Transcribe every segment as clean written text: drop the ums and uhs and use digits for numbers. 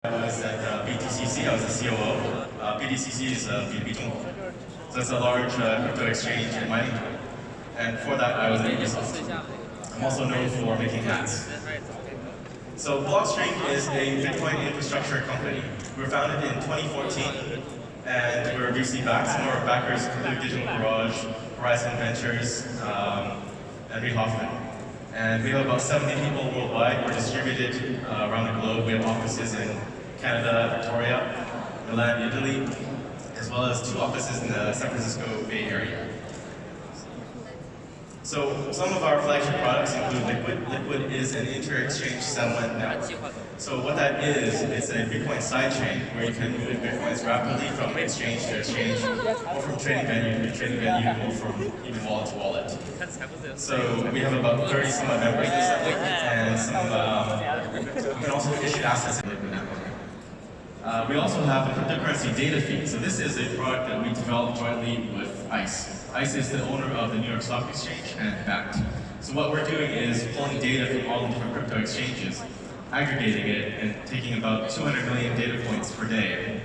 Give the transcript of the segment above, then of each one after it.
I was at BTCC, I was the COO. BTCC is B2B. So it's a large crypto exchange in mining. And for that, I was at Ubisoft. I'm also known for making hats. So Blockstream is a Bitcoin infrastructure company. We were founded in 2014, and we're VC backed. Some of our backers include Digital Garage, Horizon Ventures, and Reid Hoffman. And we have about 70 people worldwide. We're distributed around the globe. We have offices in Canada, Victoria, Milan, Italy, as well as 2 offices in the San Francisco Bay Area. So some of our flagship products include Liquid. Liquid is an inter-exchange settlement network. So what that is, it's a Bitcoin sidechain where you can move Bitcoins rapidly from exchange to exchange, or from trading venue to trading venue, or from even wallet to wallet. So we have about 30 some members and some, we can also issue assets in Liquid network. We also have a cryptocurrency data feed. So this is a product that we developed jointly with ICE. ICE is the owner of the New York Stock Exchange and Bakkt. So what we're doing is pulling data from all the different crypto exchanges, aggregating it, and taking about 200 million data points per day,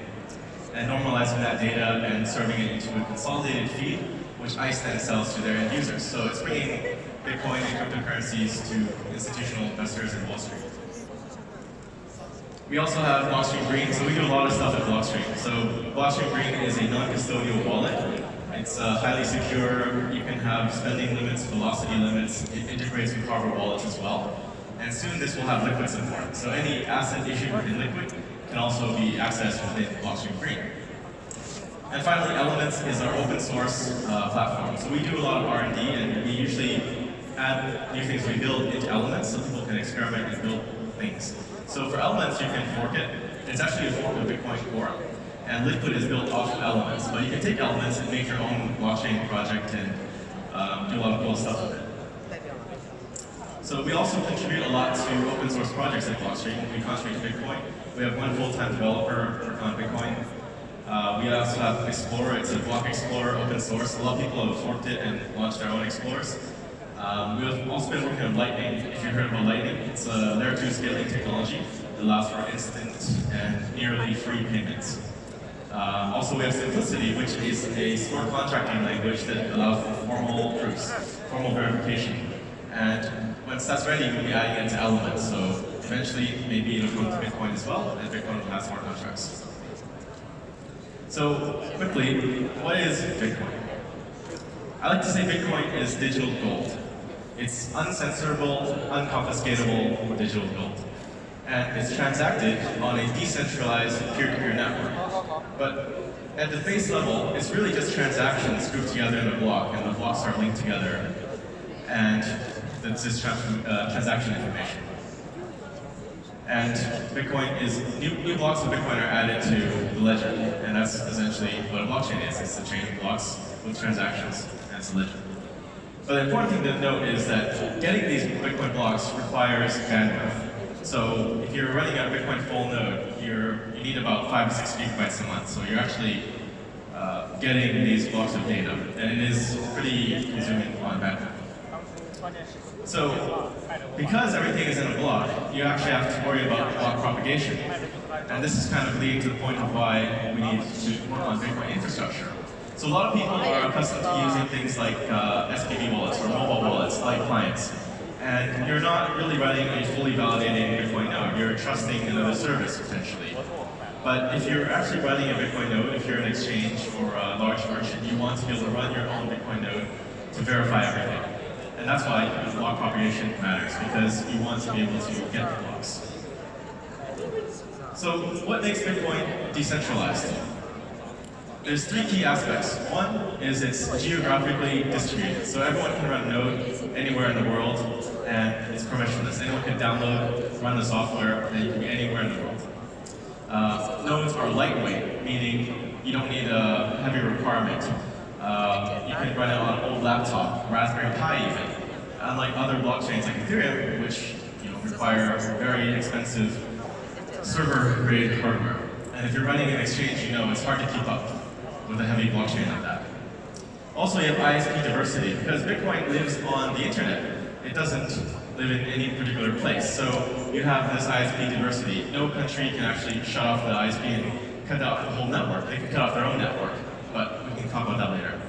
and normalizing that data and serving it into a consolidated feed, which ICE then sells to their end users. So it's bringing Bitcoin and cryptocurrencies to institutional investors in Wall Street. We also have Blockstream Green, so we do a lot of stuff at Blockstream. So Blockstream Green is a non-custodial wallet. It's highly secure. You can have spending limits, velocity limits. It integrates with hardware wallets as well. And soon this will have Liquid support. So any asset issued within Liquid can also be accessed within Blockstream Green. And finally, Elements is our open source platform. So we do a lot of R&D, and we usually add new things we build into Elements so people can experiment and build things. So for Elements, you can fork it. It's actually a fork of Bitcoin Core. And Liquid is built off of Elements. But you can take Elements and make your own blockchain project and do a lot of cool stuff with it. So we also contribute a lot to open source projects at Blockstream. We contribute to Bitcoin. We have 1 full-time developer working on Bitcoin. We also have Explorer. It's a block explorer, open source. A lot of people have forked it and launched their own explorers. We've also been working on Lightning. If you've heard about Lightning, it's a layer 2 scaling technology that allows for instant and nearly free payments. Also, we have Simplicity, which is a smart contracting language that allows for formal proofs, formal verification. And once that's ready, we'll be adding it to Elements. So eventually, maybe it'll come to Bitcoin as well, and Bitcoin will have smart contracts. So quickly, what is Bitcoin? I like to say Bitcoin is digital gold. It's uncensorable, unconfiscatable digital gold. And it's transacted on a decentralized peer-to-peer network. But at the base level, it's really just transactions grouped together in a block, and the blocks are linked together. And that's just transaction information. And Bitcoin is, new blocks of Bitcoin are added to the ledger. And that's essentially what a blockchain is. It's a chain of blocks with transactions, and it's a ledger. But the important thing to note is that getting these Bitcoin blocks requires bandwidth. So if you're running a Bitcoin full node, you need about 5 to 6 gigabytes a month. So you're actually getting these blocks of data, and it is pretty consuming on bandwidth. So because everything is in a block, you actually have to worry about block propagation. And this is kind of leading to the point of why we need to work on Bitcoin infrastructure. So a lot of people are accustomed to using things like SPV wallets or mobile wallets like clients. And you're not really running a fully validated Bitcoin node. You're trusting another service, potentially. But if you're actually running a Bitcoin node, if you're an exchange or a large merchant, you want to be able to run your own Bitcoin node to verify everything. And that's why block propagation matters, because you want to be able to get the blocks. So what makes Bitcoin decentralized? There's 3 key aspects. One is it's geographically distributed. So everyone can run a node anywhere in the world, and it's permissionless. Anyone can download, run the software, and you can be anywhere in the world. Nodes are lightweight, meaning you don't need a heavy requirement. You can run it on an old laptop, Raspberry Pi even. Unlike other blockchains like Ethereum, which require very expensive server-grade hardware. And if you're running an exchange, it's hard to keep up with a heavy blockchain like that. Also, you have ISP diversity, because Bitcoin lives on the internet. It doesn't live in any particular place. So you have this ISP diversity. No country can actually shut off the ISP and cut out the whole network. They can cut off their own network, but we can talk about that later.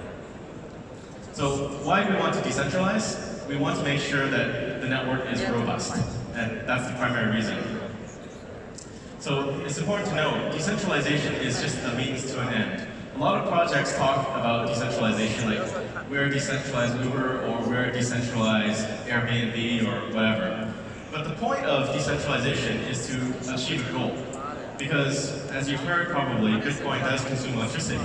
So why do we want to decentralize? We want to make sure that the network is robust, and that's the primary reason. So it's important to know, decentralization is just a means to an end. A lot of projects talk about decentralization, like we're a decentralized Uber or we're a decentralized Airbnb or whatever. But the point of decentralization is to achieve a goal. Because, as you've heard probably, Bitcoin does consume electricity.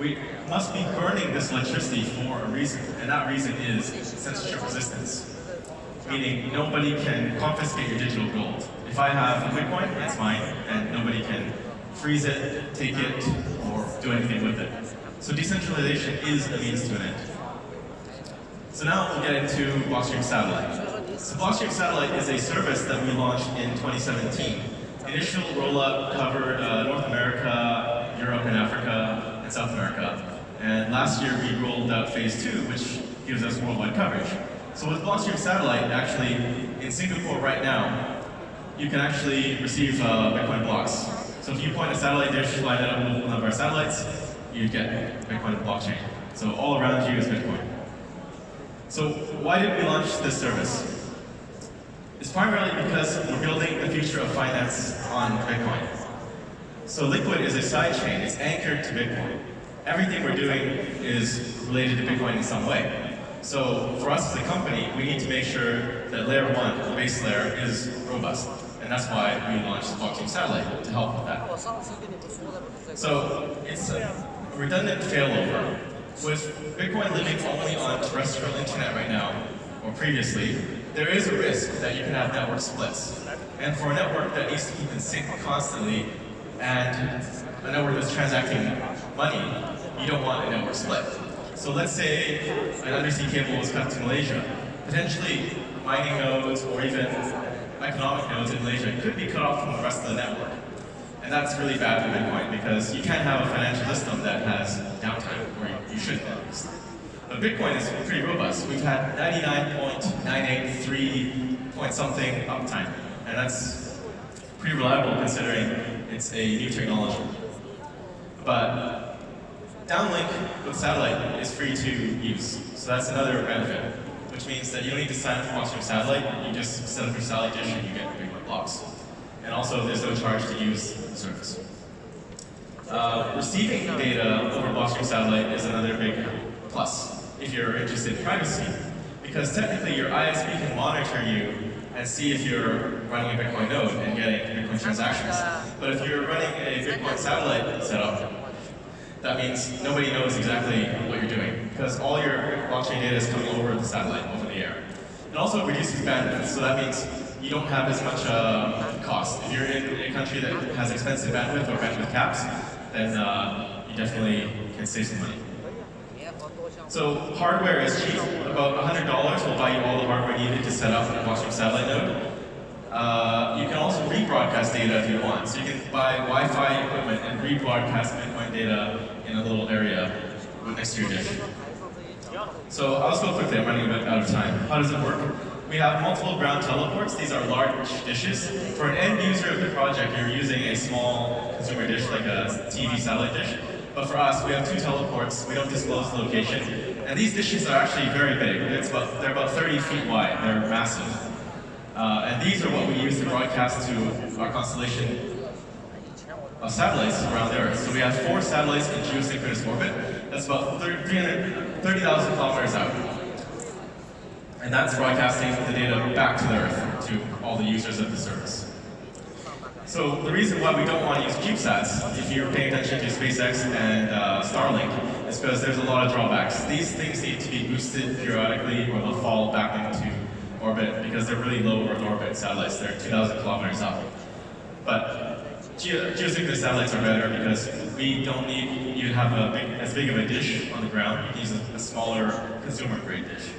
We must be burning this electricity for a reason, and that reason is censorship resistance. Meaning, nobody can confiscate your digital gold. If I have a Bitcoin, it's mine, and nobody can freeze it, take it, or do anything with it. So decentralization is a means to an end. So now we'll get into Blockstream Satellite. So Blockstream Satellite is a service that we launched in 2017. Initial rollout covered North America, Europe and Africa, and South America. And last year we rolled out phase 2, which gives us worldwide coverage. So with Blockstream Satellite, actually, in Singapore right now, you can actually receive Bitcoin blocks. So if you point a satellite dish, line it up with one of our satellites, you get Bitcoin blockchain. So all around you is Bitcoin. So why did we launch this service? It's primarily because we're building the future of finance on Bitcoin. So Liquid is a side chain. It's anchored to Bitcoin. Everything we're doing is related to Bitcoin in some way. So for us as a company, we need to make sure that layer 1, the base layer, is robust. And that's why we launched Blockstream Satellite, to help with that. So it's a redundant failover. With Bitcoin living only on terrestrial internet right now, or previously, there is a risk that you can have network splits. And for a network that needs to keep in sync constantly, and a network that's transacting money, you don't want a network split. So let's say an undersea cable was cut to Malaysia. Potentially, mining nodes or even economic nodes in Malaysia could be cut off from the rest of the network. And that's really bad for Bitcoin because you can't have a financial system that has downtime, or you shouldn't at least. But Bitcoin is pretty robust. We've had 99.983 point something uptime, and that's pretty reliable considering it's a new technology. But downlink with satellite is free to use, so that's another benefit, which means that you don't need to sign up for Blockstream Satellite. You just set up your satellite dish and you get Bitcoin blocks. And also, there's no charge to use the service. Receiving data over Blockstream Satellite is another big plus if you're interested in privacy, because technically your ISP can monitor you and see if you're running a Bitcoin node and getting Bitcoin transactions. But if you're running a Bitcoin satellite setup, that means nobody knows exactly what you're doing, because all your blockchain data is coming over the satellite, over the air. It also reduces bandwidth, so that means you don't have as much cost. If you're in a country that has expensive bandwidth or bandwidth caps, then you definitely can save some money. So hardware is cheap. About $100 will buy you all the hardware needed to set up a Blockstream Satellite node. You can also rebroadcast data if you want. So you can buy Wi-Fi equipment and rebroadcast Bitcoin data in a little area next to your dish. So I'll just go quickly, I'm running a bit out of time. How does it work? We have multiple ground teleports. These are large dishes. For an end user of the project, you're using a small consumer dish like a TV satellite dish. But for us, we have 2 teleports. We don't disclose the location. And these dishes are actually very big. They're about 30 feet wide. They're massive. And these are what we use to broadcast to our constellation of satellites around the Earth. So we have 4 satellites in geosynchronous orbit. That's about 30,000 kilometers out. And that's broadcasting the data back to the Earth, to all the users of the service. So the reason why we don't want to use CubeSats, if you're paying attention to SpaceX and Starlink, is because there's a lot of drawbacks. These things need to be boosted periodically or they'll fall back into orbit because they're really low Earth orbit satellites. They're 2,000 kilometers up. But geosynchronous satellites are better because we don't need you to have as big of a dish on the ground. You can use a smaller consumer-grade dish.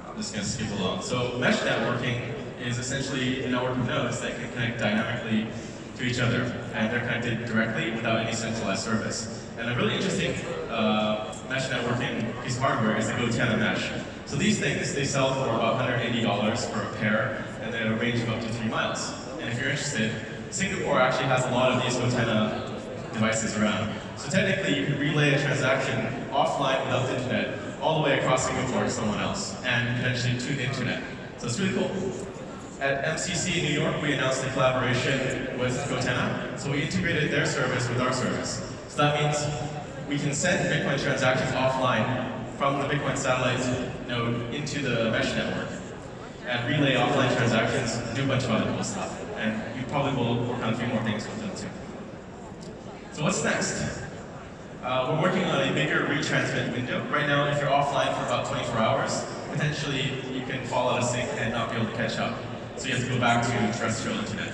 I'm just going to skip along. So mesh networking is essentially a network of nodes that can connect dynamically to each other, and they're connected directly without any centralized service. And a really interesting mesh networking piece of hardware is the GoTenna mesh. So these things, they sell for about $180 for a pair, and they have a range of up to 3 miles. And if you're interested, Singapore actually has a lot of these Gotenna devices around. So technically, you could relay a transaction offline without the internet all the way across Singapore to someone else, and potentially to the internet. So it's really cool. At MCC in New York, we announced a collaboration with Gotenna, so we integrated their service with our service. So that means we can send Bitcoin transactions offline from the Bitcoin satellite node into the mesh network, and relay offline transactions, do a bunch of other cool stuff. And you probably will work on a few more things with them too. So what's next? We're working on a bigger retransmit window. Right now, if you're offline for about 24 hours, potentially you can fall out of sync and not be able to catch up. So you have to go back to terrestrial internet.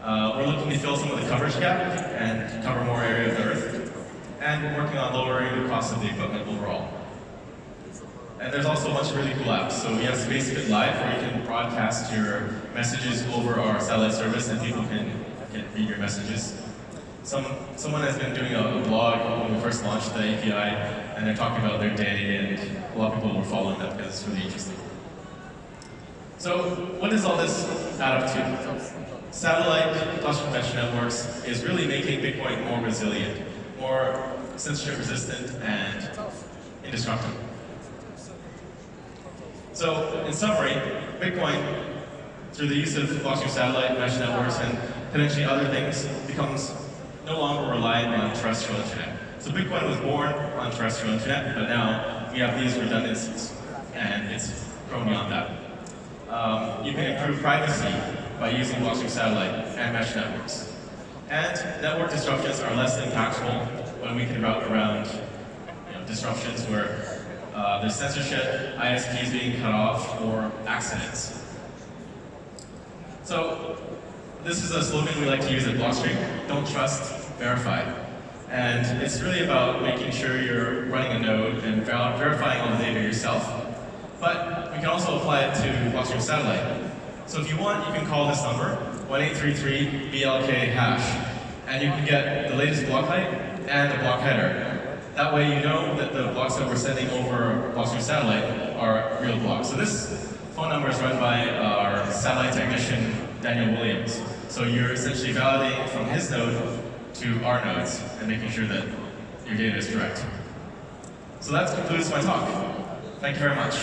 We're looking to fill some of the coverage gap and cover more area of the Earth. And we're working on lowering the cost of the equipment overall. And there's also a bunch of really cool apps. So we have SpaceBit Live, where you can broadcast your messages over our satellite service, and people can read your messages. Someone has been doing a blog when we first launched the API, and they're talking about their day, and a lot of people were following that because it's really interesting. So what does all this add up to? Satellite cluster mesh networks is really making Bitcoin more resilient, more censorship resistant, and indestructible. So, in summary, Bitcoin, through the use of blockchain satellite mesh networks and potentially other things, becomes no longer reliant on terrestrial internet. So Bitcoin was born on terrestrial internet, but now we have these redundancies, and it's grown beyond that. You can improve privacy by using blockchain satellite and mesh networks. And network disruptions are less impactful when we can route around disruptions where there's censorship, ISPs being cut off, or accidents. So this is a slogan we like to use at Blockstream: don't trust, verify. And it's really about making sure you're running a node and verifying all the data yourself. But we can also apply it to Blockstream Satellite. So if you want, you can call this number, 1833-BLK#, and you can get the latest block height and the block header. That way you know that the blocks that we're sending over Blockstream Satellite are real blocks. So this phone number is run by our satellite technician, Daniel Williams. So you're essentially validating from his node to our nodes and making sure that your data is correct. So that concludes my talk. Thank you very much.